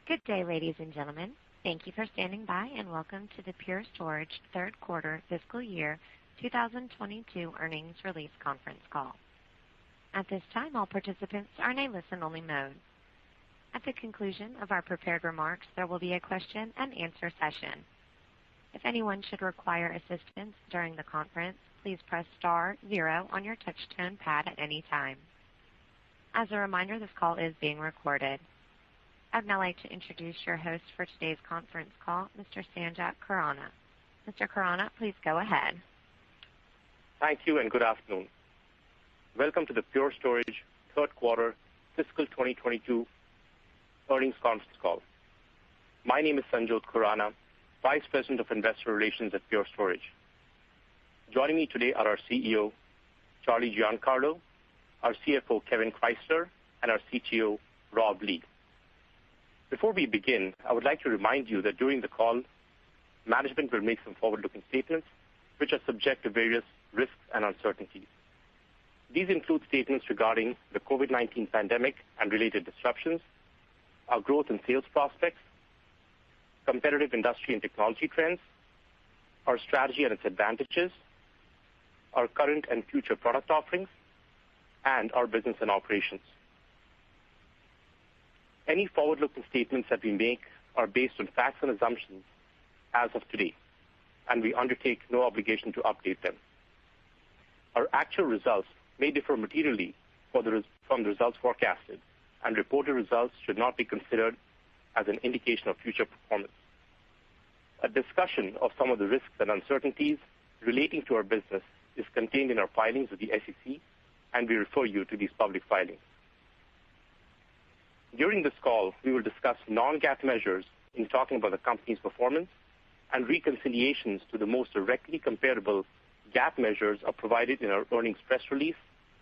Good day, ladies and gentlemen. Thank you for standing by, and welcome to the Pure Storage third quarter fiscal year 2022 earnings release conference call. At this time, all participants are in a listen-only mode. At the conclusion of our prepared remarks, there will be a question-and-answer session. If anyone should require assistance during the conference, please press star 0 on your touch-tone pad at any time. As a reminder, this call is being recorded. I'd now like to introduce your host for today's conference call, Mr. Sanjot Khurana. Mr. Khurana, please go ahead. Thank you and good afternoon. Welcome to the Pure Storage third quarter fiscal 2022 earnings conference call. My name is Sanjot Khurana, Vice President of Investor Relations at Pure Storage. Joining me today are our CEO, Charlie Giancarlo, our CFO, Kevin Chrysler, and our CTO, Rob Lee. Before we begin, I would like to remind you that during the call, management will make some forward-looking statements which are subject to various risks and uncertainties. These include statements regarding the COVID-19 pandemic and related disruptions, our growth and sales prospects, competitive industry and technology trends, our strategy and its advantages, our current and future product offerings, and our business and operations. Any forward-looking statements that we make are based on facts and assumptions as of today, and we undertake no obligation to update them. Our actual results may differ materially from the results forecasted, and reported results should not be considered as an indication of future performance. A discussion of some of the risks and uncertainties relating to our business is contained in our filings with the SEC, and we refer you to these public filings. During this call, we will discuss non-GAAP measures in talking about the company's performance, and reconciliations to the most directly comparable GAAP measures are provided in our earnings press release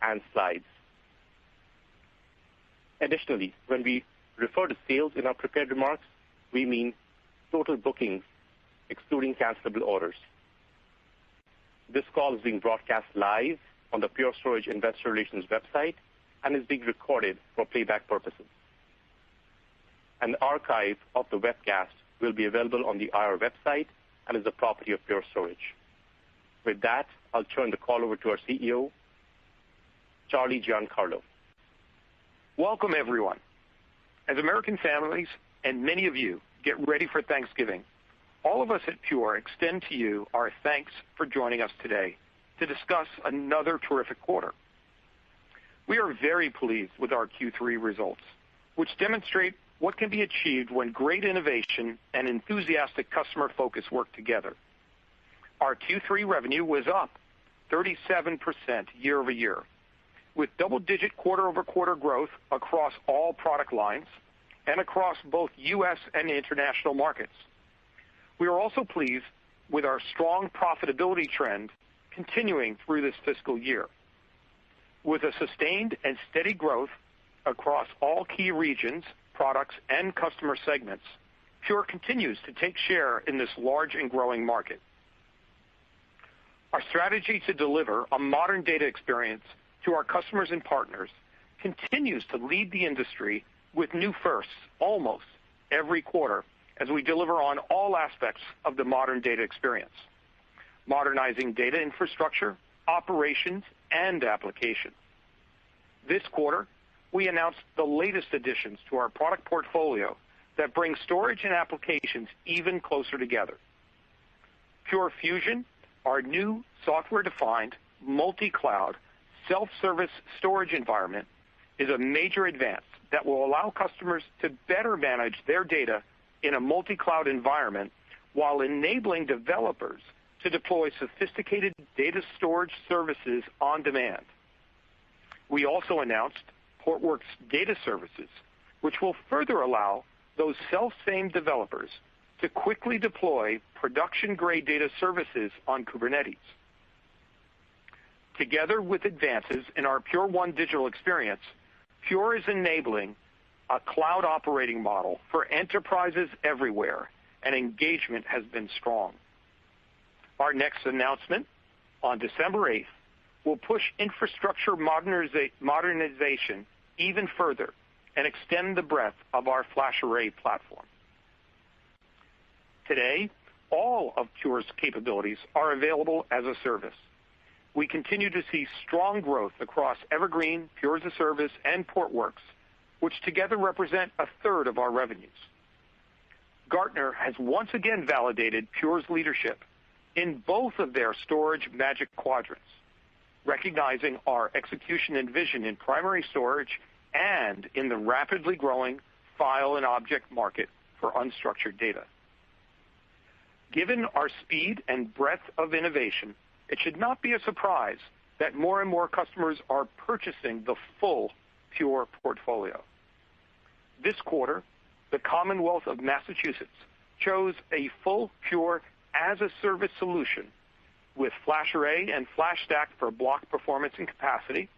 and slides. Additionally, when we refer to sales in our prepared remarks, we mean total bookings excluding cancelable orders. This call is being broadcast live on the Pure Storage Investor Relations website and is being recorded for playback purposes. An archive of the webcast will be available on the IR website and is the property of Pure Storage. With that, I'll turn the call over to our CEO, Charlie Giancarlo. Welcome, everyone. As American families and many of you get ready for Thanksgiving, all of us at Pure extend to you our thanks for joining us today to discuss another terrific quarter. We are very pleased with our Q3 results, which demonstrate what can be achieved when great innovation and enthusiastic customer focus work together. Our Q3 revenue was up 37% year over year, with double-digit quarter-over-quarter growth across all product lines and across both U.S. and international markets. We are also pleased with our strong profitability trend continuing through this fiscal year. With a sustained and steady growth across all key regions, products, and customer segments, Pure continues to take share in this large and growing market. Our strategy to deliver a modern data experience to our customers and partners continues to lead the industry with new firsts almost every quarter as we deliver on all aspects of the modern data experience, modernizing data infrastructure, operations, and applications. This quarter, we announced the latest additions to our product portfolio that bring storage and applications even closer together. Pure Fusion, our new software-defined, multi-cloud, self-service storage environment, is a major advance that will allow customers to better manage their data in a multi-cloud environment while enabling developers to deploy sophisticated data storage services on demand. We also announced Portworx Data Services, which will further allow those self-same developers to quickly deploy production-grade data services on Kubernetes. Together with advances in our Pure One digital experience, Pure is enabling a cloud operating model for enterprises everywhere, and engagement has been strong. Our next announcement on December 8th will push infrastructure modernization even further and extend the breadth of our FlashArray platform. Today, all of Pure's capabilities are available as a service. We continue to see strong growth across Evergreen, Pure as a Service, and Portworx, which together represent a third of our revenues. Gartner has once again validated Pure's leadership in both of their storage Magic Quadrants, recognizing our execution and vision in primary storage and in the rapidly growing file and object market for unstructured data. Given our speed and breadth of innovation, it should not be a surprise that more and more customers are purchasing the full Pure portfolio. This quarter, the Commonwealth of Massachusetts chose a full Pure as-a-service solution with FlashArray and FlashStack for block performance and capacity,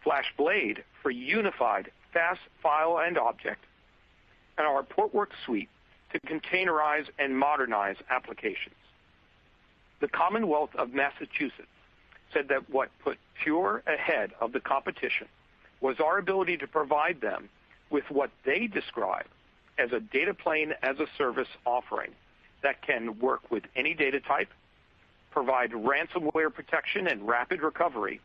FlashBlade for unified fast file and object, and our Portworx suite to containerize and modernize applications. The Commonwealth of Massachusetts said that what put Pure ahead of the competition was our ability to provide them with what they describe as a data plane as a service offering that can work with any data type, provide ransomware protection and rapid recovery,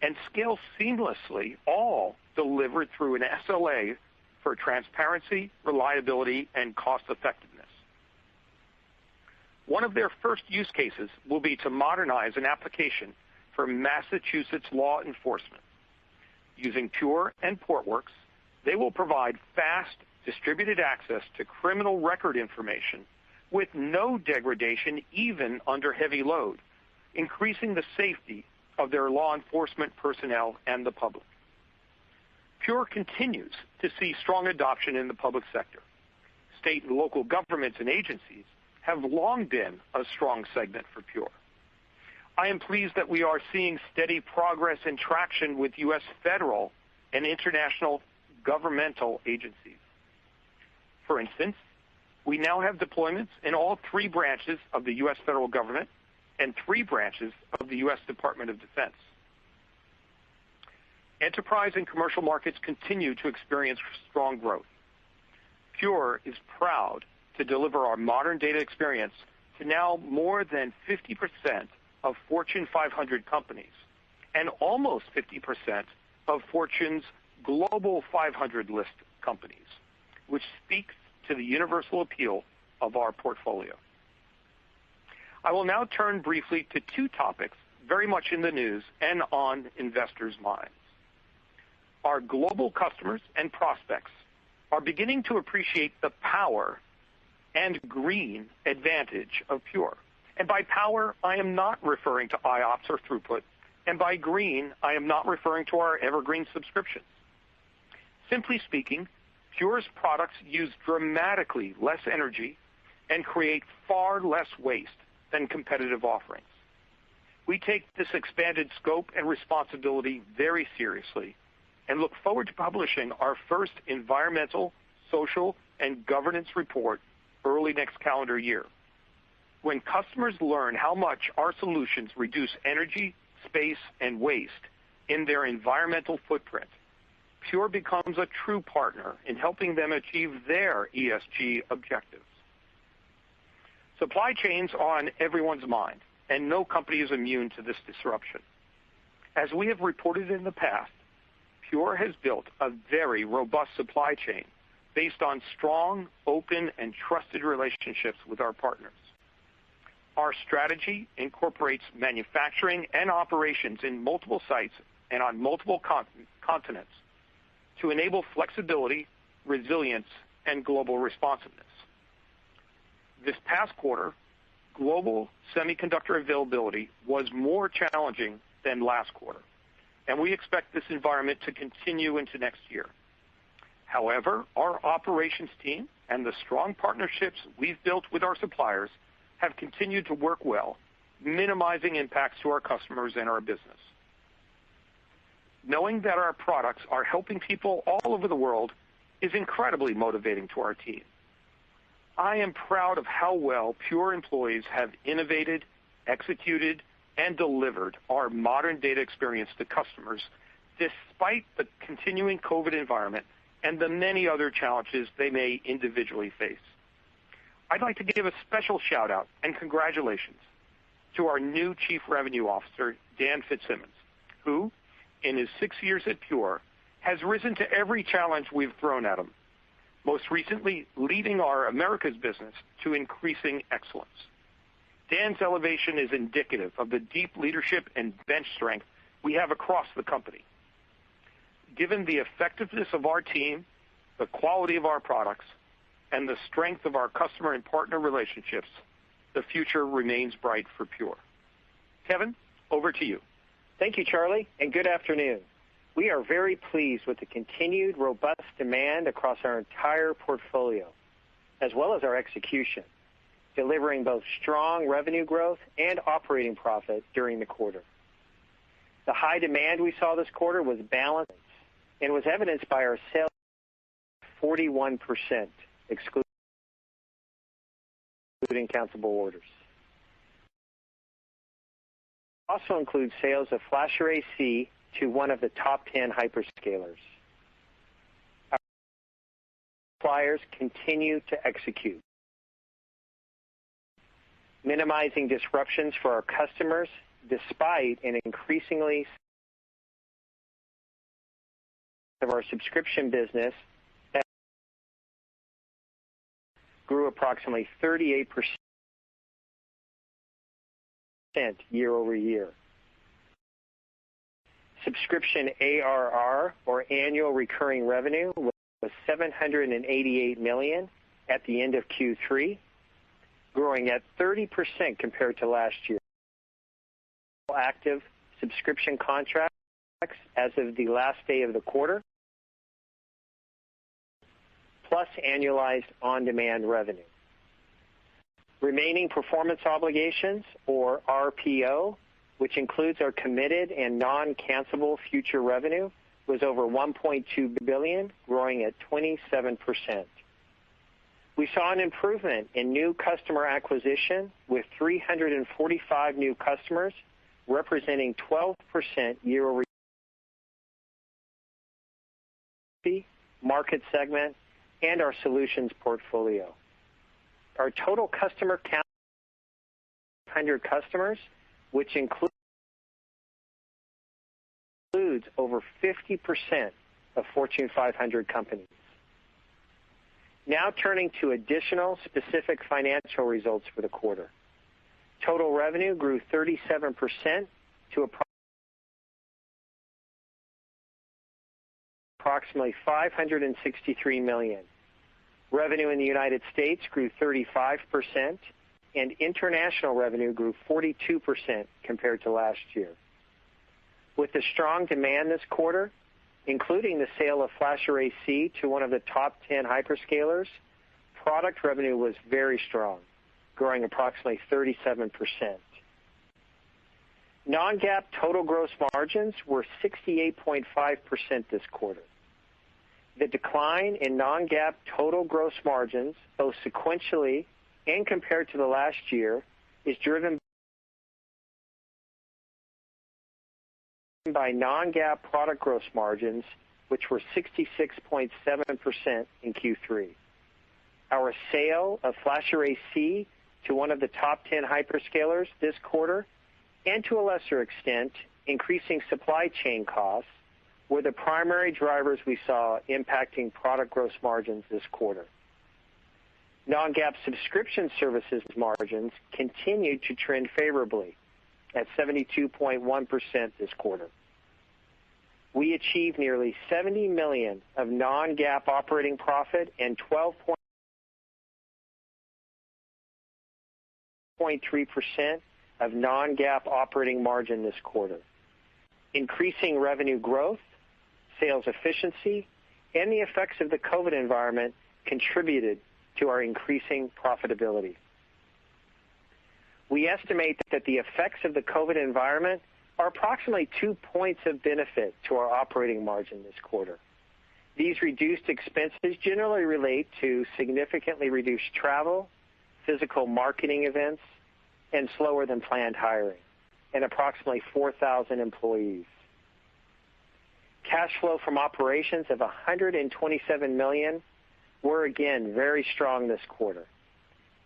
and scale seamlessly, all delivered through an SLA for transparency, reliability, and cost effectiveness. One of their first use cases will be to modernize an application for Massachusetts law enforcement. Using Pure and Portworx, they will provide fast, distributed access to criminal record information with no degradation even under heavy load, increasing the safety of their law enforcement personnel and the public. Pure continues to see strong adoption in the public sector. State and local governments and agencies have long been a strong segment for Pure. I am pleased that we are seeing steady progress and traction with U.S. federal and international governmental agencies. For instance, we now have deployments in all 3 branches of the U.S. federal government and 3 branches of the U.S. Department of Defense. Enterprise and commercial markets continue to experience strong growth. Pure is proud to deliver our modern data experience to now more than 50% of Fortune 500 companies and almost 50% of Fortune's Global 500 list companies, which speaks to the universal appeal of our portfolio. I will now turn briefly to 2 topics very much in the news and on investors' minds. Our global customers and prospects are beginning to appreciate the power and green advantage of Pure. And by power, I am not referring to IOPS or throughput, and by green, I am not referring to our Evergreen subscriptions. Simply speaking, Pure's products use dramatically less energy and create far less waste than competitive offerings. We take this expanded scope and responsibility very seriously and look forward to publishing our first environmental, social, and governance report early next calendar year. When customers learn how much our solutions reduce energy, space, and waste in their environmental footprint, Pure becomes a true partner in helping them achieve their ESG objectives. Supply chains are on everyone's mind, and no company is immune to this disruption. As we have reported in the past, Pure has built a very robust supply chain based on strong, open, and trusted relationships with our partners. Our strategy incorporates manufacturing and operations in multiple sites and on multiple continents to enable flexibility, resilience, and global responsiveness. This past quarter, global semiconductor availability was more challenging than last quarter, and we expect this environment to continue into next year. However, our operations team and the strong partnerships we've built with our suppliers have continued to work well, minimizing impacts to our customers and our business. Knowing that our products are helping people all over the world is incredibly motivating to our team. I am proud of how well Pure employees have innovated, executed, and delivered our modern data experience to customers despite the continuing COVID environment and the many other challenges they may individually face. I'd like to give a special shout out and congratulations to our new Chief Revenue Officer, Dan Fitzsimmons, who, in his 6 years at Pure, has risen to every challenge we've thrown at him, most recently leading our Americas business to increasing excellence. Dan's elevation is indicative of the deep leadership and bench strength we have across the company. Given the effectiveness of our team, the quality of our products, and the strength of our customer and partner relationships, the future remains bright for Pure. Kevin, over to you. Thank you, Charlie, and good afternoon. We are very pleased with the continued robust demand across our entire portfolio, as well as our execution, delivering both strong revenue growth and operating profit during the quarter. The high demand we saw this quarter was balanced and was evidenced by our sales 41%, excluding cancelable orders. Also includes sales of FlashArray//C to one of the top 10 hyperscalers. Our suppliers continue to execute, minimizing disruptions for our customers despite an increasingly of our subscription business that grew approximately 38% year over year. Subscription ARR, or annual recurring revenue, was $788 million at the end of Q3, growing at 30% compared to last year. Active subscription contracts as of the last day of the quarter, plus annualized on-demand revenue. Remaining performance obligations, or RPO, which includes our committed and non-cancelable future revenue, was over $1.2 billion, growing at 27%. We saw an improvement in new customer acquisition with 345 new customers, representing 12% year-over-year market segment and our solutions portfolio. Our total customer count, 100 customers, which includes over 50% of Fortune 500 companies. Now turning to additional specific financial results for the quarter. Total revenue grew 37% to approximately $563 million. Revenue in the United States grew 35%, and international revenue grew 42% compared to last year. With the strong demand this quarter, including the sale of FlashArray//C to one of the top 10 hyperscalers, product revenue was very strong, growing approximately 37%. Non-GAAP total gross margins were 68.5% this quarter. The decline in non-GAAP total gross margins, both sequentially and compared to the last year, is driven by non-GAAP product gross margins, which were 66.7% in Q3. Our sale of FlashArray//C to one of the top 10 hyperscalers this quarter, and to a lesser extent, increasing supply chain costs, were the primary drivers we saw impacting product gross margins this quarter. Non-GAAP subscription services margins continued to trend favorably at 72.1% this quarter. We achieved nearly $70 million of non-GAAP operating profit and 12.3% of non-GAAP operating margin this quarter. Increasing revenue growth, sales efficiency, and the effects of the COVID environment contributed to our increasing profitability. We estimate that the effects of the COVID environment are approximately 2 points of benefit to our operating margin this quarter. These reduced expenses generally relate to significantly reduced travel, physical marketing events, and slower than planned hiring, and approximately 4,000 employees. Cash flow from operations of $127 million were again very strong this quarter,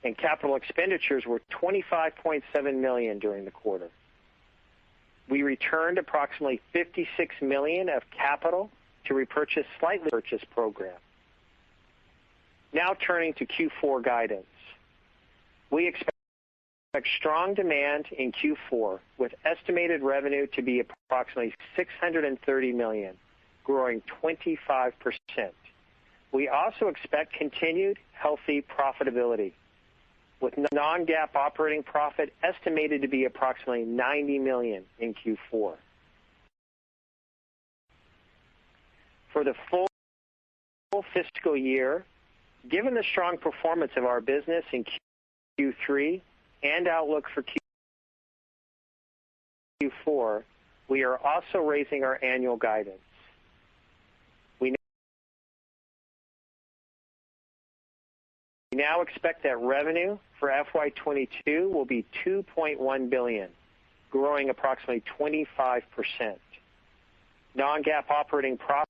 and capital expenditures were $25.7 million during the quarter. We returned approximately $56 million of capital to repurchase slightly purchase program. Now turning to Q4 guidance. We expect strong demand in Q4 with estimated revenue to be approximately $630 million, growing 25%. We also expect continued healthy profitability, with non-GAAP operating profit estimated to be approximately $90 million in Q4. For the full fiscal year, given the strong performance of our business in Q3 and outlook for Q4, we are also raising our annual guidance. We now expect that revenue for FY22 will be $2.1 billion, growing approximately 25%. Non-GAAP operating profit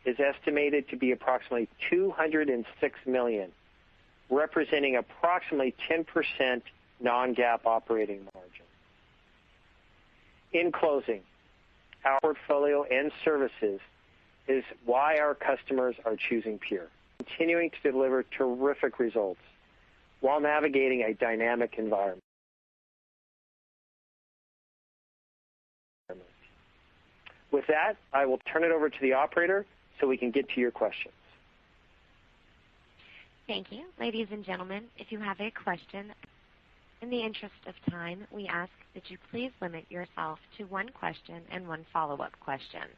is estimated to be approximately $206 million, representing approximately 10% non-GAAP operating margin. In closing, our portfolio and services is why our customers are choosing Pure, continuing to deliver terrific results while navigating a dynamic environment. With that, I will turn it over to the operator so we can get to your questions. Thank you. Ladies and gentlemen, if you have a question, in the interest of time, we ask that you please limit yourself to one question and one follow-up question.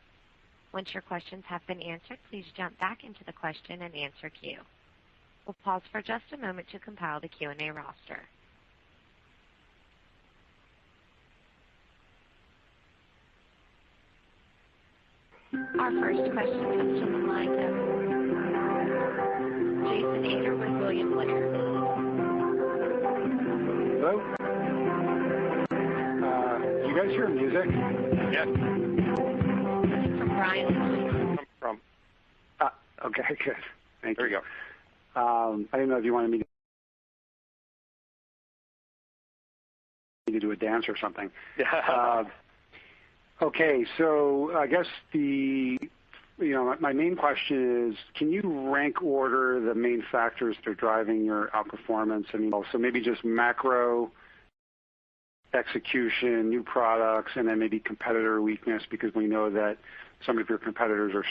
Once your questions have been answered, please jump back into the question and answer queue. We'll pause for just a moment to compile the Q&A roster. Our first question comes from the line of Jason Ader with William Blair. Hello? You guys hear music? Yes. From Brian. Okay, good. Thank you. There you go. I didn't know if you wanted me to do a dance or something. Okay, so I guess my main question is, can you rank order the main factors that are driving your outperformance? I mean, so maybe just macro, execution, new products, and then maybe competitor weakness, because we know that some of your competitors are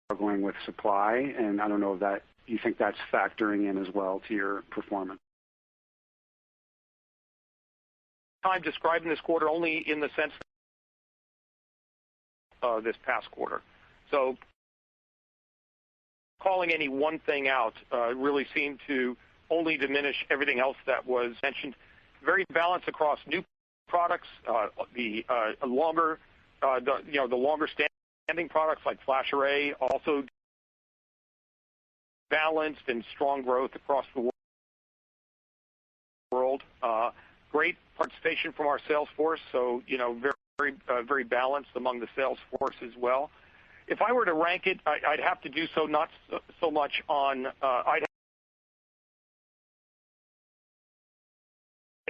struggling with supply, and I don't know if that you think that's factoring in as well to your performance. I'm describing this quarter only in the sense of this past quarter. So calling any one thing out really seemed to only diminish everything else that was mentioned. Very balanced across new products, the longer standing products like FlashArray, also balanced and strong growth across the world. Great participation from our sales force, so very balanced among the sales force as well. If I were to rank it, I'd have to do so not so much on. I'd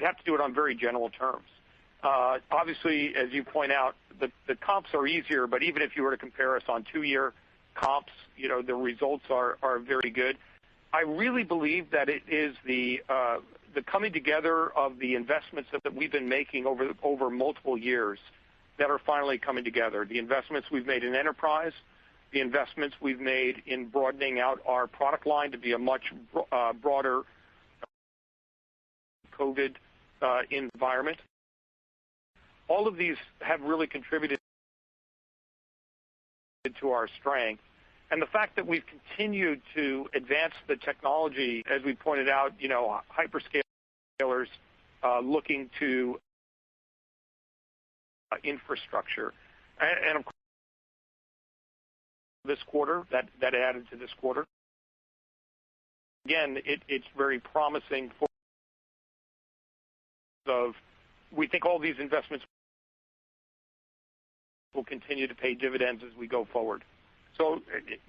have to do it on very general terms. Obviously, as you point out, the comps are easier, but even if you were to compare us on 2-year comps, the results are very good. I really believe that it is the coming together of the investments that we've been making over multiple years that are finally coming together. The investments we've made in enterprise, the investments we've made in broadening out our product line to be a much broader COVID environment. All of these have really contributed to our strength. And the fact that we've continued to advance the technology, as we pointed out, hyperscalers looking to infrastructure. And of course, this quarter, that added to this quarter. Again, it's very promising for of we think all these investments will continue to pay dividends as we go forward. So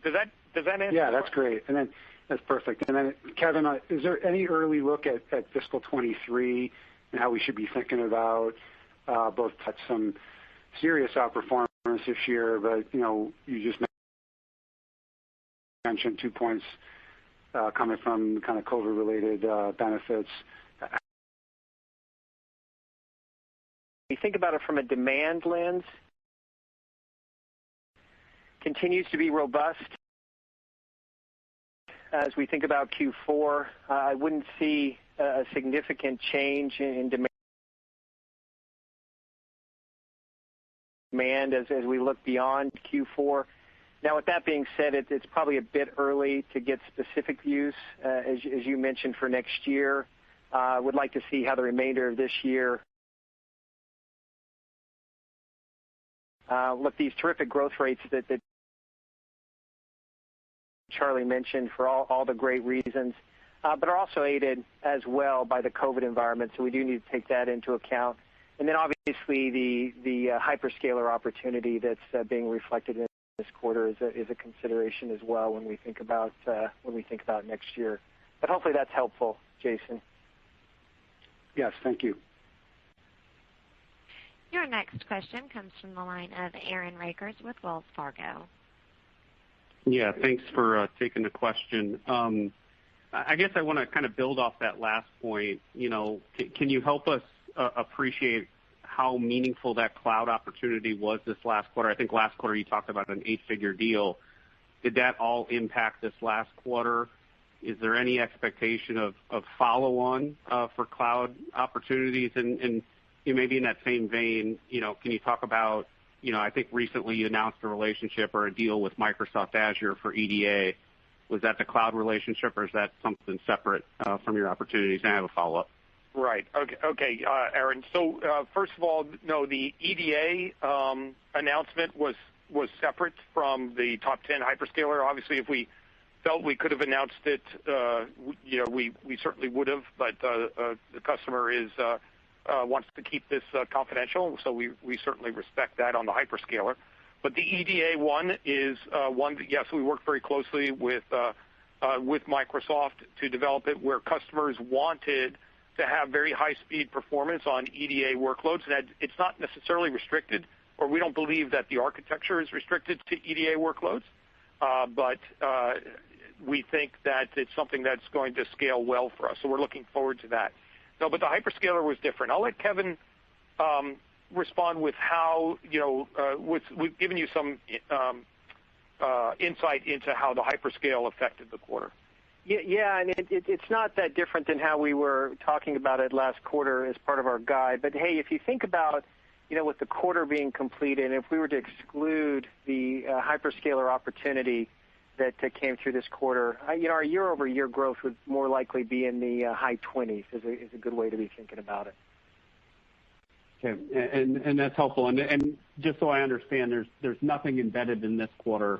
does that answer? Yeah, that's great. And then that's perfect. And then, Kevin, is there any early look at fiscal 23 and how we should be thinking about both some serious outperformance this year, but you just mentioned 2 points coming from kind of COVID-related benefits. We think about it from a demand lens, continues to be robust. As we think about Q4, I wouldn't see a significant change in demand as we look beyond Q4. Now, with that being said, it's probably a bit early to get specific views, as you mentioned, for next year. Would like to see how the remainder of this year look. These terrific growth rates that Charlie mentioned for all the great reasons, but are also aided as well by the COVID environment. So we do need to take that into account. And then obviously the hyperscaler opportunity that's being reflected in this quarter is a consideration as well when we think about next year. But hopefully that's helpful, Jason. Yes, thank you. Your next question comes from the line of Aaron Rakers with Wells Fargo. Yeah, thanks for taking the question. I guess I want to kind of build off that last point. Can you help us appreciate how meaningful that cloud opportunity was this last quarter? I think last quarter you talked about an 8-figure deal. Did that all impact this last quarter? Is there any expectation of follow-on for cloud opportunities? And maybe in that same vein, can you talk about, I think recently you announced a relationship or a deal with Microsoft Azure for EDA. Was that the cloud relationship, or is that something separate from your opportunities? And I have a follow-up. Right. Okay, Aaron. So first of all, no, the EDA announcement was separate from the top 10 hyperscaler. Obviously, if we felt we could have announced it, we certainly would have. But the customer wants to keep this confidential, so we certainly respect that on the hyperscaler. But the EDA one is one that, yes, we work very closely with Microsoft to develop it, where customers wanted to have very high-speed performance on EDA workloads. And it's not necessarily restricted, or we don't believe that the architecture is restricted to EDA workloads, but we think that it's something that's going to scale well for us. So we're looking forward to that. No, but the hyperscaler was different. I'll let Kevin respond with how, we've given you some insight into how the hyperscale affected the quarter. Yeah, and it's not that different than how we were talking about it last quarter as part of our guide. But hey, if you think about, with the quarter being completed, if we were to exclude the hyperscaler opportunity that came through this quarter, our year-over-year growth would more likely be in the high 20s is a good way to be thinking about it. Okay, and that's helpful. And just so I understand, there's nothing embedded in this quarter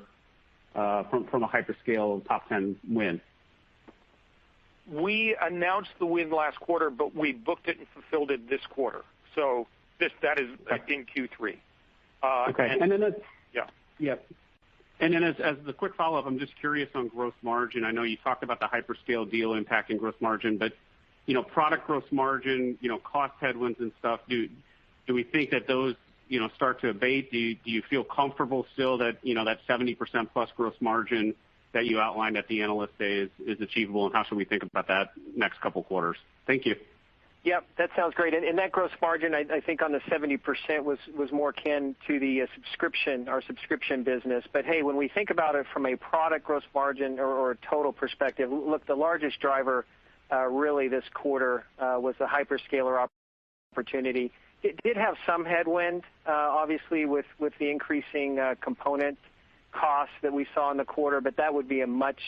from a hyperscale top 10 win. We announced the win last quarter, but we booked it and fulfilled it this quarter. So that is in Q3. Okay, and then yeah. Yep. And then as the quick follow-up, I'm just curious on gross margin. I know you talked about the hyperscale deal impacting gross margin, but product gross margin, cost headwinds and stuff. Do we think that those start to abate? Do you feel comfortable still that that 70% plus gross margin that you outlined at the Analyst Day is achievable, and how should we think about that next couple quarters? Thank you. Yep, that sounds great. And that gross margin, I think on the 70% was more akin to the our subscription business. But hey, when we think about it from a product gross margin or a total perspective, look, the largest driver really this quarter was the hyperscaler opportunity. It did have some headwind, obviously, with the increasing component costs that we saw in the quarter, but that would be a much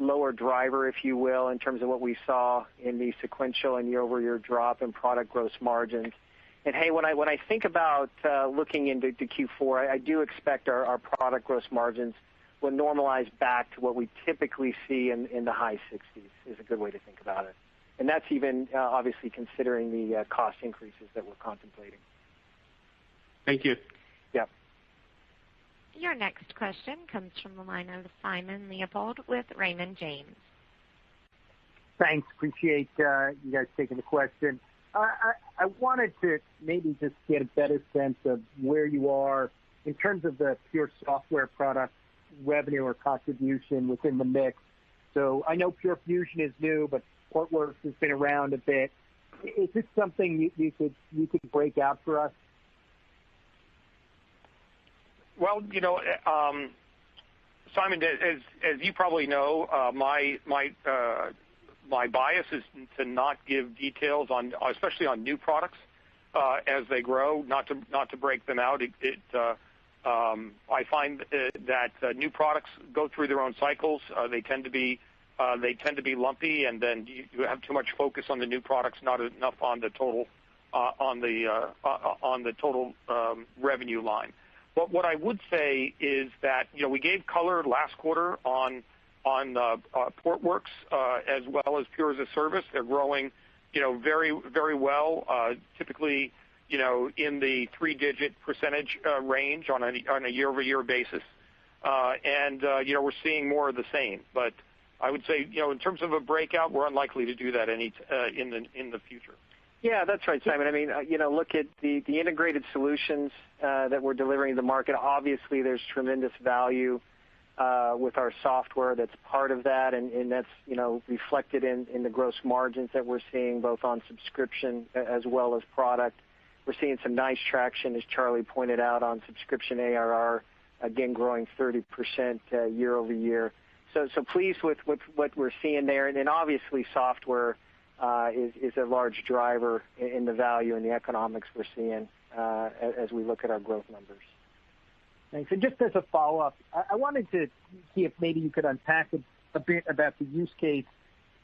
lower driver, if you will, in terms of what we saw in the sequential and year-over-year drop in product gross margins. And hey, when I think about looking into Q4, I do expect our product gross margins will normalize back to what we typically see in the high 60s is a good way to think about it. And that's even obviously considering the cost increases that we're contemplating. Thank you. Yeah. Your next question comes from the line of Simon Leopold with Raymond James. Thanks. Appreciate you guys taking the question. I wanted to maybe just get a better sense of where you are in terms of the pure software product revenue or contribution within the mix. So I know Pure Fusion is new, but Portworx has been around a bit. Is this something you could break out for us? Well, Simon, as you probably know, my bias is to not give details on, especially on new products as they grow, not to break them out. I find that new products go through their own cycles. They tend to be lumpy, and then you have too much focus on the new products, not enough on the total revenue line. But what I would say is that we gave color last quarter on Portworx as well as Pure as a Service. They're growing very, very well, typically in the 3-digit percentage range on a year-over-year basis, and we're seeing more of the same. But I would say in terms of a breakout, we're unlikely to do that in the future. Yeah, that's right, Simon. I mean, look at the integrated solutions that we're delivering to the market. Obviously, there's tremendous value with our software that's part of that, and that's reflected in the gross margins that we're seeing both on subscription as well as product. We're seeing some nice traction, as Charlie pointed out, on subscription ARR, again growing 30% year over year. So pleased with what we're seeing there, and then obviously software is a large driver in the value and the economics we're seeing as we look at our growth numbers. Thanks. And just as a follow-up, I wanted to see if maybe you could unpack a bit about the use case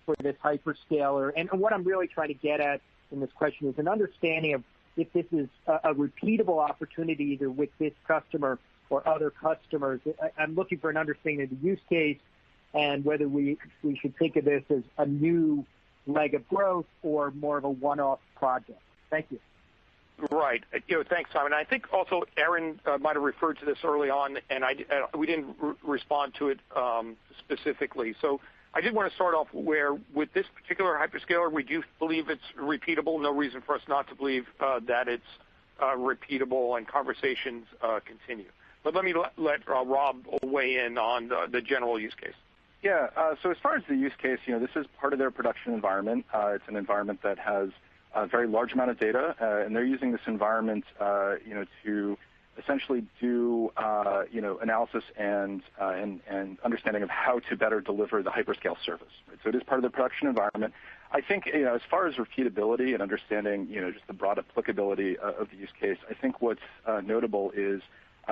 for this hyperscaler. And what I'm really trying to get at in this question is an understanding of if this is a repeatable opportunity either with this customer or other customers. I'm looking for an understanding of the use case and whether we should think of this as a new leg of growth or more of a one-off project. Thank you. Right. Thanks, Simon. I think also Aaron might have referred to this early on, and we didn't respond to it specifically. So I did want to start off where with this particular hyperscaler, we do believe it's repeatable. No reason for us not to believe that it's repeatable and conversations continue. But let me let Rob weigh in on the general use case. Yeah. So as far as the use case, this is part of their production environment. It's an environment that has a very large amount of data, and they're using this environment, to essentially do, analysis and understanding of how to better deliver the hyperscale service. Right? So it is part of the production environment. I think, as far as repeatability and understanding, just the broad applicability of the use case, I think what's notable is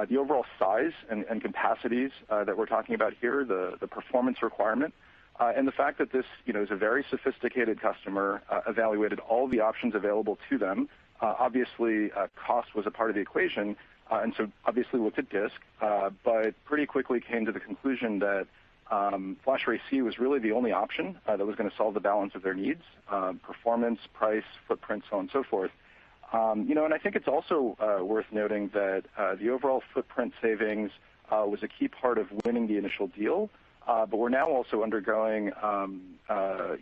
the overall size and capacities that we're talking about here, the performance requirement. And the fact that this, is a very sophisticated customer, evaluated all the options available to them. Obviously, cost was a part of the equation, and so obviously looked at disk, but pretty quickly came to the conclusion that FlashArray//C was really the only option that was going to solve the balance of their needs, performance, price, footprint, so on and so forth. And I think it's also worth noting that the overall footprint savings was a key part of winning the initial deal. But we're now also undergoing,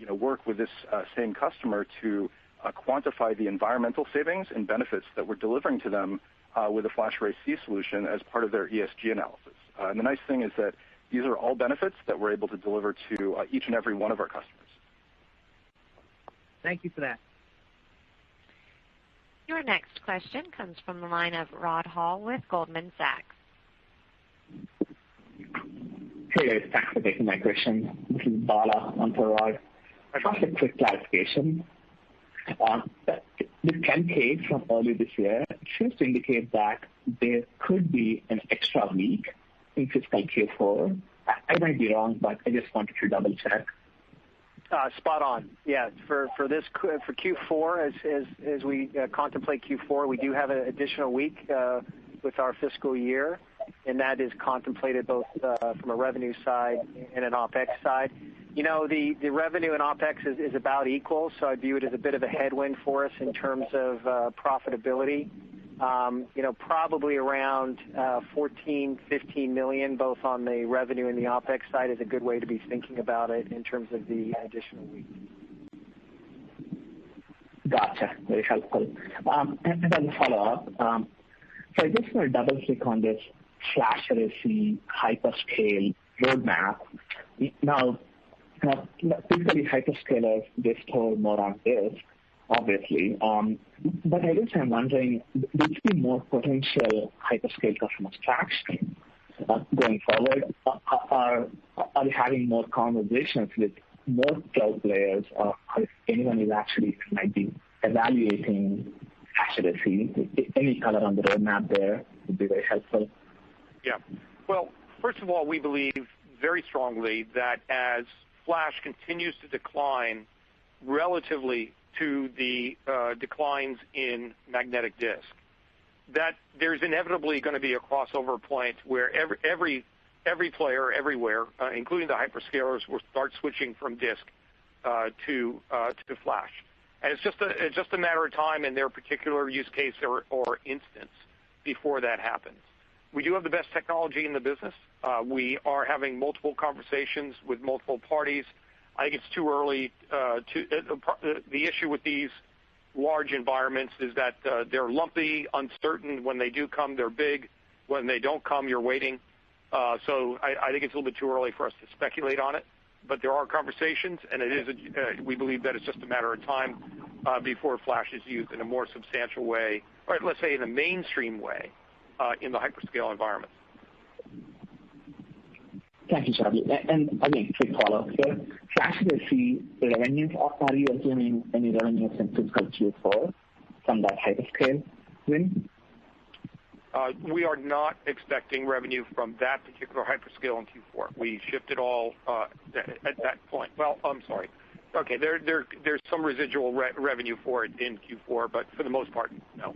work with this same customer to quantify the environmental savings and benefits that we're delivering to them with a FlashArray//C solution as part of their ESG analysis. And the nice thing is that these are all benefits that we're able to deliver to each and every one of our customers. Thank you for that. Your next question comes from the line of Rod Hall with Goldman Sachs. Hey guys, thanks for taking my question. This is Bala on for Rod. Just a quick clarification. The 10K from earlier this year seems to indicate that there could be an extra week in fiscal Q4. I might be wrong, but I just wanted to double check. Spot on. Yeah, for Q4, as we contemplate Q4, we do have an additional week with our fiscal year, and that is contemplated both from a revenue side and an OpEx side. The revenue and OpEx is about equal, so I view it as a bit of a headwind for us in terms of profitability. Probably around $14-15 million, both on the revenue and the OpEx side, is a good way to be thinking about it in terms of the additional week. Gotcha. Very helpful. And as a follow-up, so I just want to double-click on this FlashArray//C hyperscale roadmap. Now, typically hyperscalers, they store more on disk, obviously. But I guess I'm wondering, will there be more potential hyperscale customers traction going forward? Are you having more conversations with more cloud players, or if anyone is actually might be evaluating FlashArray//C? Any color on the roadmap there would be very helpful. Yeah. Well, first of all, we believe very strongly that as Flash continues to decline relatively to the declines in magnetic disk, that there's inevitably going to be a crossover point where every player everywhere, including the hyperscalers, will start switching from disk to Flash. And it's just a matter of time in their particular use case or instance before that happens. We do have the best technology in the business. We are having multiple conversations with multiple parties. I think it's too early the issue with these large environments is that they're lumpy, uncertain. When they do come, they're big. When they don't come, you're waiting. So I think it's a little bit too early for us to speculate on it. But there are conversations, and it is we believe that it's just a matter of time before Flash is used in a more substantial way, or let's say in a mainstream way, in the hyperscale environments. Thank you, Charlie. And again, quick follow-up here. FlashArray//C revenue, are you assuming any revenues in fiscal Q4 from that hyperscale win? We are not expecting revenue from that particular hyperscale in Q4. We shipped it all at that point. Well, I'm sorry. Okay, there's some residual revenue for it in Q4, but for the most part, no.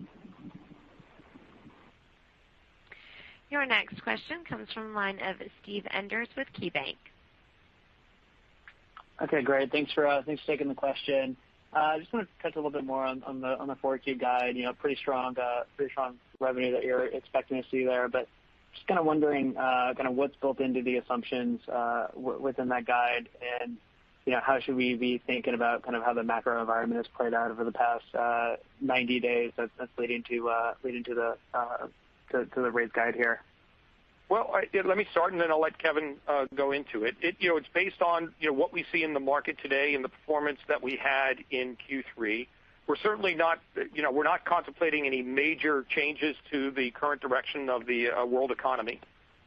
Your next question comes from the line of Steve Enders with KeyBank. Okay, great. Thanks for taking the question. I just want to touch a little bit more on the 4Q guide. Pretty strong revenue that you're expecting to see there, but just kind of wondering kind of what's built into the assumptions within that guide, and how should we be thinking about kind of how the macro environment has played out over the past 90 days that's leading to the raise guide here? Well, let me start, and then I'll let Kevin go into it. It's based on what we see in the market today and the performance that we had in Q3. We're certainly not, we're not contemplating any major changes to the current direction of the world economy.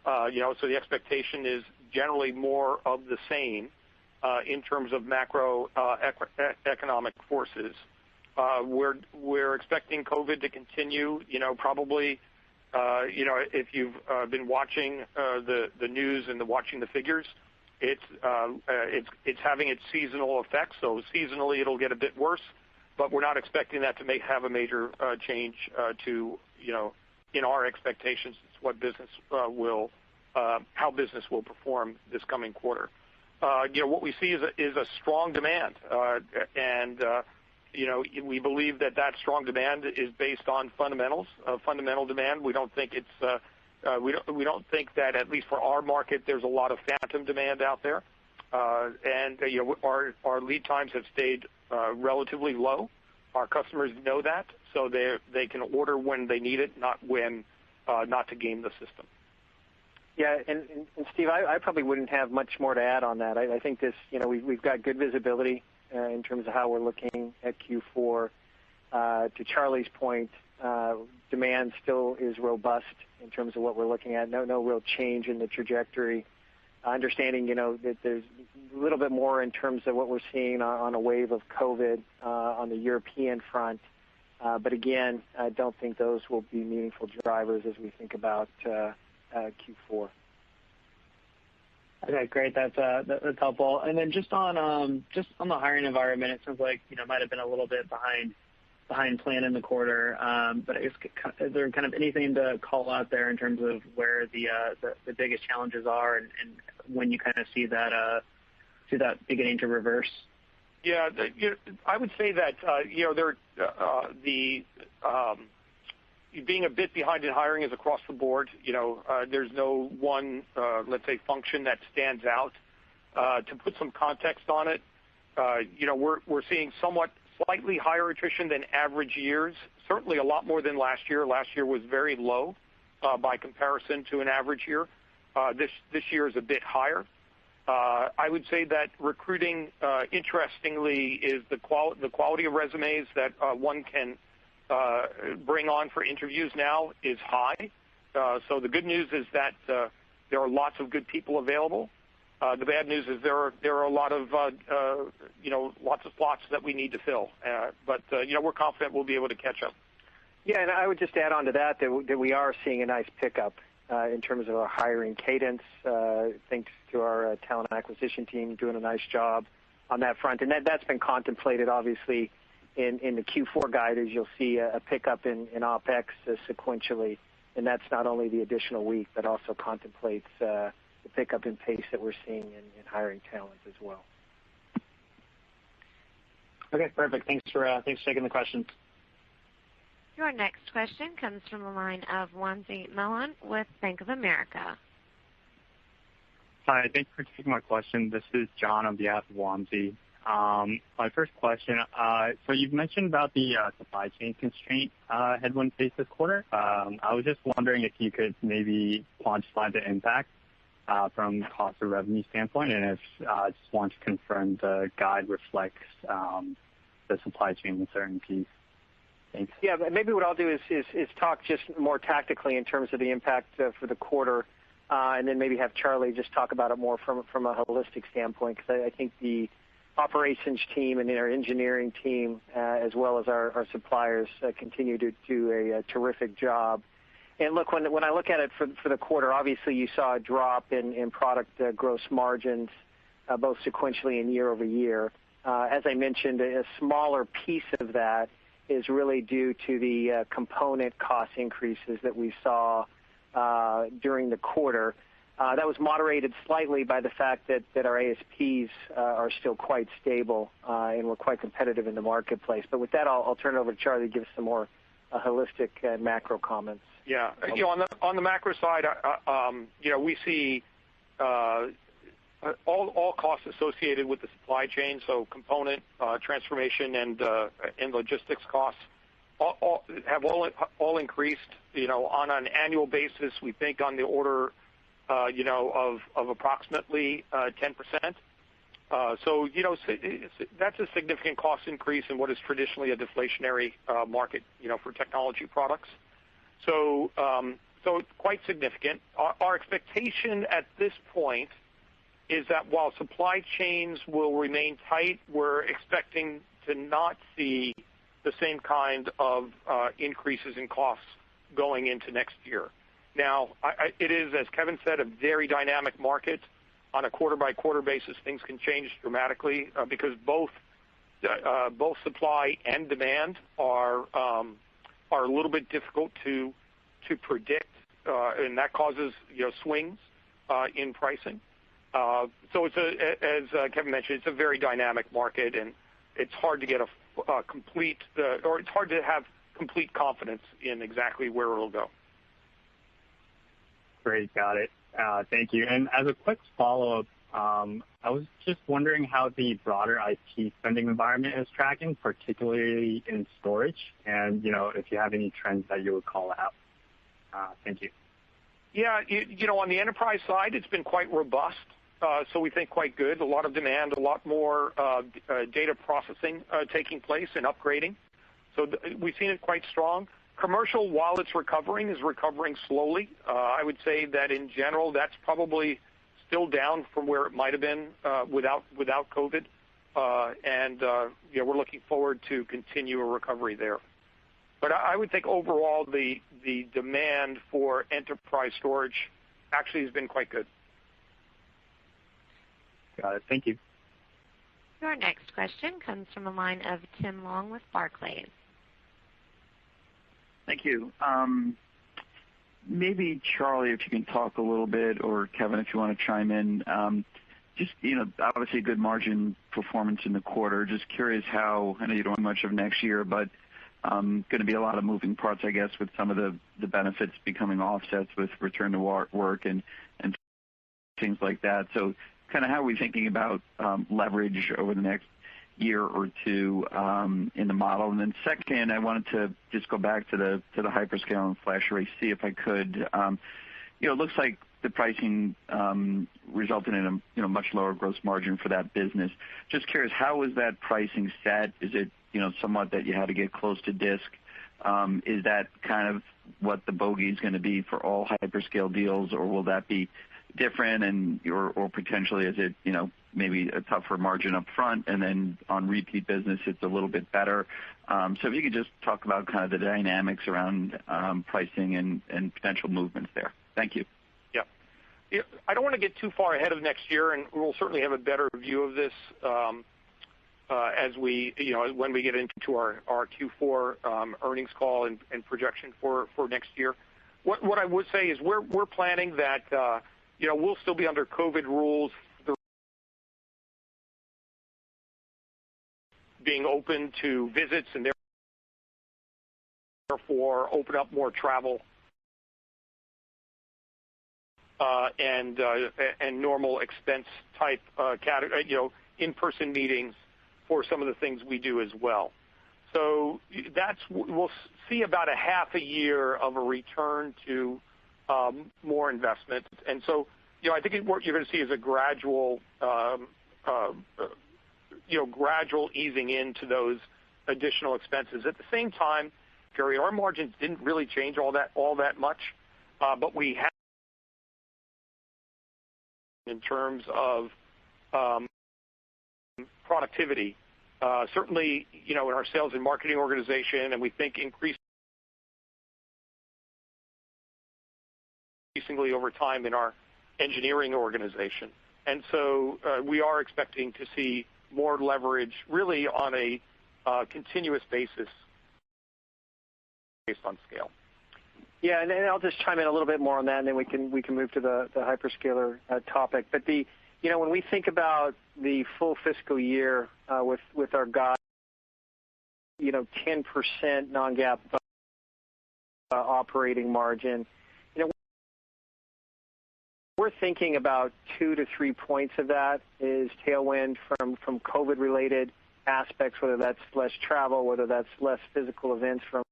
So the expectation is generally more of the same in terms of macro economic forces. We're expecting COVID to continue, probably. If you've been watching the news and watching the figures, it's having its seasonal effects. So seasonally, it'll get a bit worse, but we're not expecting that to have a major change to in our expectations. It's what business how business will perform this coming quarter. What we see is a strong demand, and we believe that strong demand is based on fundamentals, fundamental demand. We don't think it's we don't think that, at least for our market, there's a lot of phantom demand out there, and our lead times have stayed relatively low. Our customers know that, so they can order when they need it, not to game the system. Yeah, and Steve, I probably wouldn't have much more to add on that. I think this, we've got good visibility in terms of how we're looking at Q4. To Charlie's point, demand still is robust in terms of what we're looking at. No real change in the trajectory. Understanding, that there's a little bit more in terms of what we're seeing on a wave of COVID on the European front. But again, I don't think those will be meaningful drivers as we think about Q4. Okay, great. That's helpful. And then just on the hiring environment, it sounds like might have been a little bit behind plan in the quarter. But I guess, is there kind of anything to call out there in terms of where the biggest challenges are, and when you kind of see that see that beginning to reverse? Yeah, I would say that being a bit behind in hiring is across the board. There's no one, let's say, function that stands out. To put some context on it, we're seeing somewhat slightly higher attrition than average years. Certainly a lot more than last year. Last year was very low by comparison to an average year. This year is a bit higher. I would say that recruiting, interestingly, is the quality of resumes that one can bring on for interviews now is high. So the good news is that there are lots of good people available. The bad news is there are a lot of lots of slots that we need to fill. But we're confident we'll be able to catch up. Yeah, and I would just add on to that we are seeing a nice pickup in terms of our hiring cadence, thanks to our talent acquisition team doing a nice job on that front. And that's been contemplated, obviously, in the Q4 guide, as you'll see a pickup in OPEX sequentially. And that's not only the additional week, but also contemplates the pickup in pace that we're seeing in hiring talent as well. Okay, perfect. Thanks for taking the questions. Your next question comes from the line of Wamsi Mohan with Bank of America. Hi, thanks for taking my question. This is John on behalf of Wamsi. My first question, so you've mentioned about the supply chain constraint headwind faced this quarter. I was just wondering if you could maybe quantify the impact from cost of revenue standpoint, and if I just want to confirm the guide reflects the supply chain uncertainties. Thanks. Yeah, but maybe what I'll do is talk just more tactically in terms of the impact for the quarter, and then maybe have Charlie just talk about it more from a holistic standpoint, because I think the operations team and our engineering team, as well as our suppliers, continue to do a terrific job. And look, when I look at it for the quarter, obviously you saw a drop in product gross margins, both sequentially and year over year. As I mentioned, a smaller piece of that is really due to the component cost increases that we saw during the quarter. That was moderated slightly by the fact that our ASPs are still quite stable and we're quite competitive in the marketplace. But with that, I'll turn it over to Charlie to give some more holistic macro comments. Yeah, on the macro side, we see all costs associated with the supply chain, so component transformation and logistics costs, have all increased. On an annual basis, we think on the order of approximately 10%. So that's a significant cost increase in what is traditionally a deflationary market, for technology products. So quite significant. Our expectation at this point is that while supply chains will remain tight, we're expecting to not see the same kind of increases in costs going into next year. Now, it is, as Kevin said, a very dynamic market. On a quarter-by-quarter basis, things can change dramatically because both supply and demand are a little bit difficult to predict, and that causes swings in pricing. So it's as Kevin mentioned, it's a very dynamic market, and it's hard to get a complete or it's hard to have complete confidence in exactly where it'll go. Great, got it. Thank you. And as a quick follow-up, I was just wondering how the broader IT spending environment is tracking, particularly in storage, and if you have any trends that you would call out. Thank you. Yeah, on the enterprise side, it's been quite robust. So we think quite good. A lot of demand, a lot more data processing taking place and upgrading. So we've seen it quite strong. Commercial, while it's recovering, is recovering slowly. I would say that in general, that's probably still down from where it might have been without COVID. And we're looking forward to continue a recovery there. But I would think overall the demand for enterprise storage actually has been quite good. Got it. Thank you. Your next question comes from the line of Tim Long with Barclays. Thank you. Maybe, Charlie, if you can talk a little bit, or Kevin, if you want to chime in, Just, obviously good margin performance in the quarter. Just curious how, I know you don't have much of next year, but going to be a lot of moving parts, I guess, with some of the benefits becoming offsets with return to work and things like that. So kind of how are we thinking about leverage over the next year or two in the model? And then second, I wanted to just go back to the hyperscale and FlashArray//C if I could. It looks like the pricing resulted in a much lower gross margin for that business. Just curious, how is that pricing set? Is it somewhat that you had to get close to disk? Is that kind of what the bogey is going to be for all hyperscale deals, or will that be different, and or potentially is it maybe a tougher margin up front and then on repeat business it's a little bit better? So if you could just talk about kind of the dynamics around pricing and potential movements there. Thank you. Yeah, I don't want to get too far ahead of next year, and we'll certainly have a better view of this as we, when we get into our Q4 earnings call and projection for next year. What I would say is we're planning that we'll still be under COVID rules, being open to visits and therefore open up more travel and normal expense type in-person meetings for some of the things we do as well. So we'll see about a half a year of a return to more investment, and so I think what you're going to see is a gradual easing into those additional expenses. At the same time, Gary, our margins didn't really change all that much, but we have in terms of productivity. Certainly, in our sales and marketing organization, and we think increasingly over time in our engineering organization. And so we are expecting to see more leverage really on a continuous basis based on scale. Yeah, and I'll just chime in a little bit more on that, and then we can move to the hyperscaler topic. But when we think about the full fiscal year with our guide, 10% non-GAAP operating margin, we're thinking about 2 to 3 points of that is tailwind from COVID-related aspects, whether that's less travel, whether that's less physical events from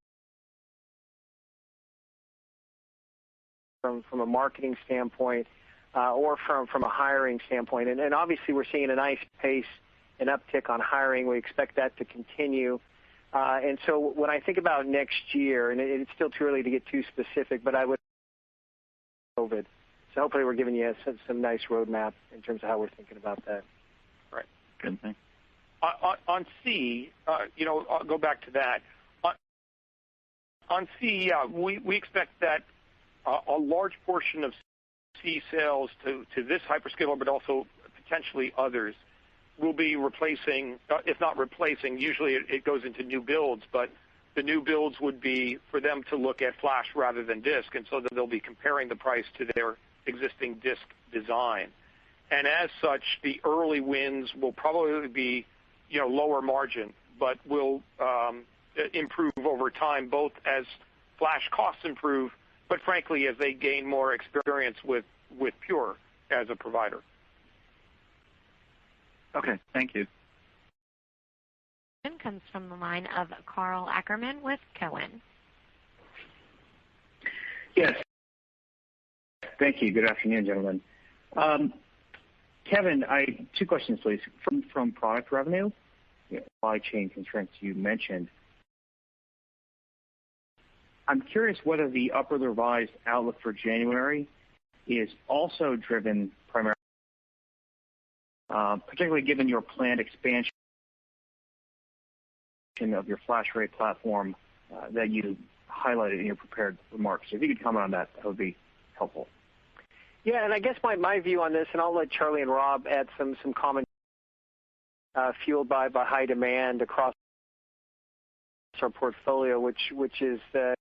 a marketing standpoint, or from a hiring standpoint. And obviously we're seeing a nice pace and uptick on hiring. We expect that to continue. And so when I think about next year, and it's still too early to get too specific, but I would COVID. So hopefully we're giving you some nice roadmap in terms of how we're thinking about that. Right. Good thing. On C, I'll go back to that. On C, we expect that a large portion of C sales to this hyperscaler, but also potentially others, will be replacing, if not replacing, usually it goes into new builds, but the new builds would be for them to look at flash rather than disk, and so that they'll be comparing the price to their existing disk design. And as such, the early wins will probably be lower margin, but will improve over time, both as flash costs improve, but frankly, as they gain more experience with Pure as a provider. Okay, thank you. Comes from the line of Karl Ackerman with Cowen. Yes. Thank you. Good afternoon, gentlemen. Kevin, two questions, please. From product revenue, supply chain constraints you mentioned, I'm curious whether the upwardly revised outlook for January is also driven primarily, particularly given your planned expansion of your FlashArray platform that you highlighted in your prepared remarks. If you could comment on that, that would be helpful. Yeah, and I guess my view on this, and I'll let Charlie and Rob add some comments, fueled by high demand across our portfolio, which is that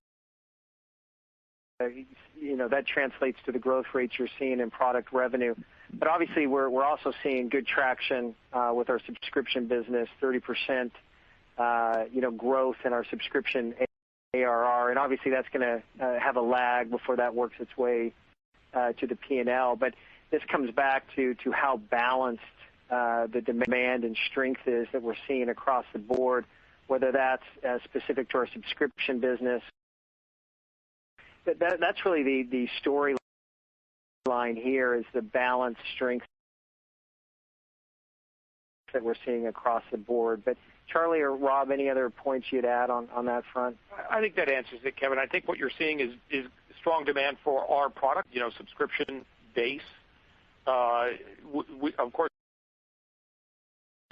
translates to the growth rates you're seeing in product revenue. But obviously, we're also seeing good traction with our subscription business, 30% growth in our subscription ARR, and obviously that's going to have a lag before that works its way to the P&L. But this comes back to how balanced the demand and strength is that we're seeing across the board, whether that's specific to our subscription business. That's really the storyline here, is the balanced strength that we're seeing across the board. But Charlie or Rob, any other points you'd add on that front? I think that answers it, Kevin. I think what you're seeing is strong demand for our product, subscription base. Of course,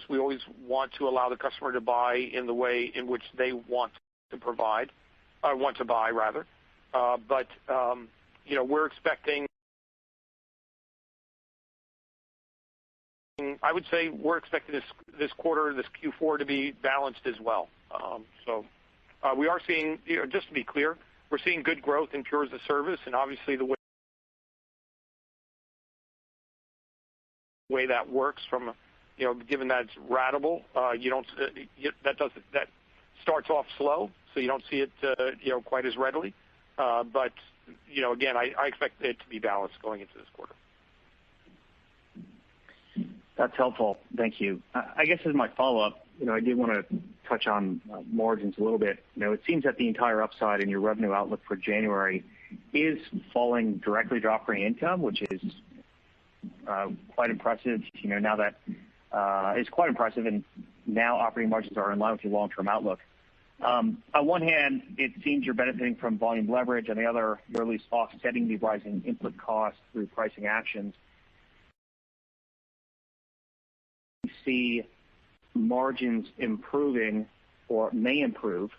we always want to allow the customer to buy in the way in which they want to buy rather. But we're expecting. I would say we're expecting this quarter, this Q4, to be balanced as well. So we are seeing, just to be clear, we're seeing good growth in Pure as a Service, and obviously the way that works from, given that it's ratable, that starts off slow, so you don't see it, quite as readily. But again, I expect it to be balanced going into this quarter. That's helpful. Thank you. I guess as my follow-up, I did want to touch on margins a little bit. It seems that the entire upside in your revenue outlook for January is falling directly to operating income, which is quite impressive. Now that is quite impressive, and now operating margins are in line with your long-term outlook. On one hand, it seems you're benefiting from volume leverage. On the other, you're at least offsetting the rising input costs through pricing actions. See margins improving or may improve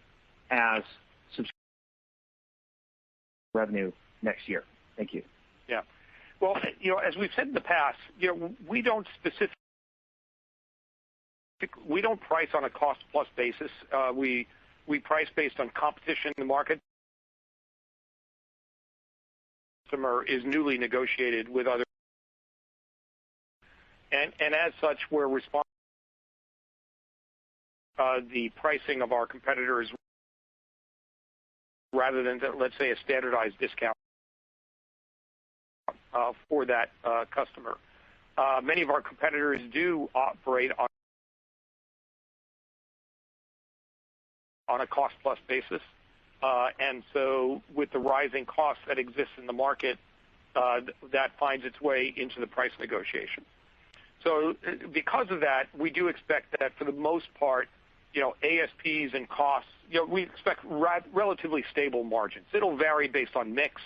as subscription revenue next year. Thank you. Yeah. Well, as we've said in the past, we don't price on a cost plus basis. We price based on competition in the market. Customer is newly negotiated with other. And as such, we're responding the pricing of our competitors rather than, let's say, a standardized discount for that customer. Many of our competitors do operate on a cost-plus basis, and so with the rising costs that exist in the market, that finds its way into the price negotiation. So because of that, we do expect that for the most part, ASPs and costs, we expect relatively stable margins. It'll vary based on mix,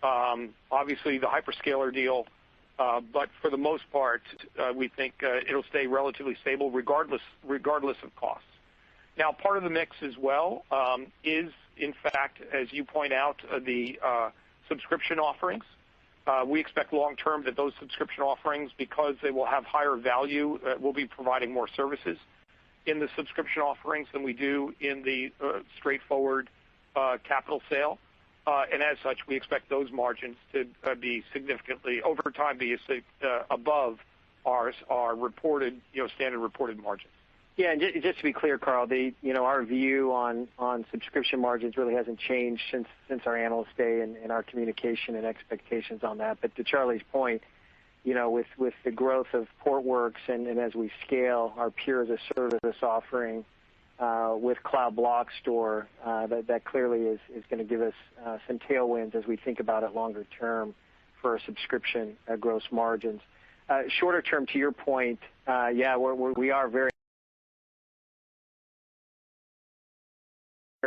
obviously the hyperscaler deal, but for the most part, we think it'll stay relatively stable regardless of costs. Now, part of the mix as well is, in fact, as you point out, the subscription offerings. We expect long-term that those subscription offerings, because they will have higher value, will be providing more services in the subscription offerings than we do in the straightforward capital sale. And as such, we expect those margins to be significantly, over time, be above our reported, standard reported margins. Yeah, and just to be clear, Carl, our view on subscription margins really hasn't changed since our Analyst Day and our communication and expectations on that. But to Charlie's point, with the growth of Portworx and as we scale our Pure as a Service offering with Cloud Block Store, that clearly is going to give us some tailwinds as we think about it longer term for our subscription gross margins. Shorter term, to your point, we are very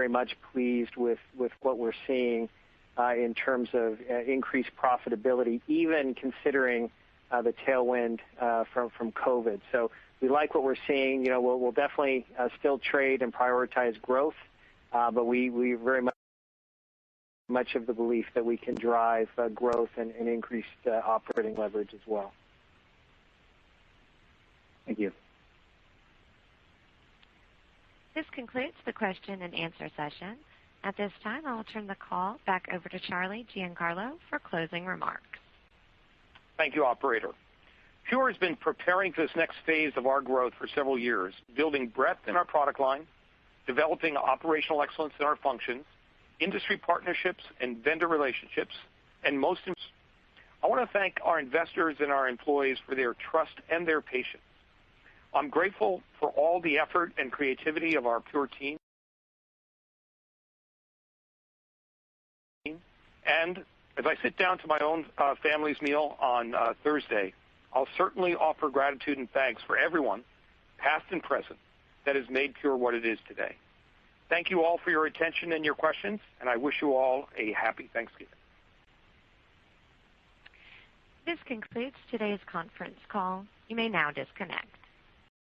much pleased with what we're seeing in terms of increased profitability, even considering the tailwind from COVID. So we like what we're seeing. We'll definitely still trade and prioritize growth, but we very much of the belief that we can drive growth and increased operating leverage as well. Thank you. This concludes the question and answer session. At this time, I will turn the call back over to Charlie Giancarlo for closing remarks. Thank you, operator. Pure has been preparing for this next phase of our growth for several years, building breadth in our product line, developing operational excellence in our functions, industry partnerships and vendor relationships, and most importantly, I want to thank our investors and our employees for their trust and their patience. I'm grateful for all the effort and creativity of our Pure team. And as I sit down to my own family's meal on Thursday, I'll certainly offer gratitude and thanks for everyone, past and present, that has made Pure what it is today. Thank you all for your attention and your questions, and I wish you all a happy Thanksgiving. This concludes today's conference call. You may now disconnect.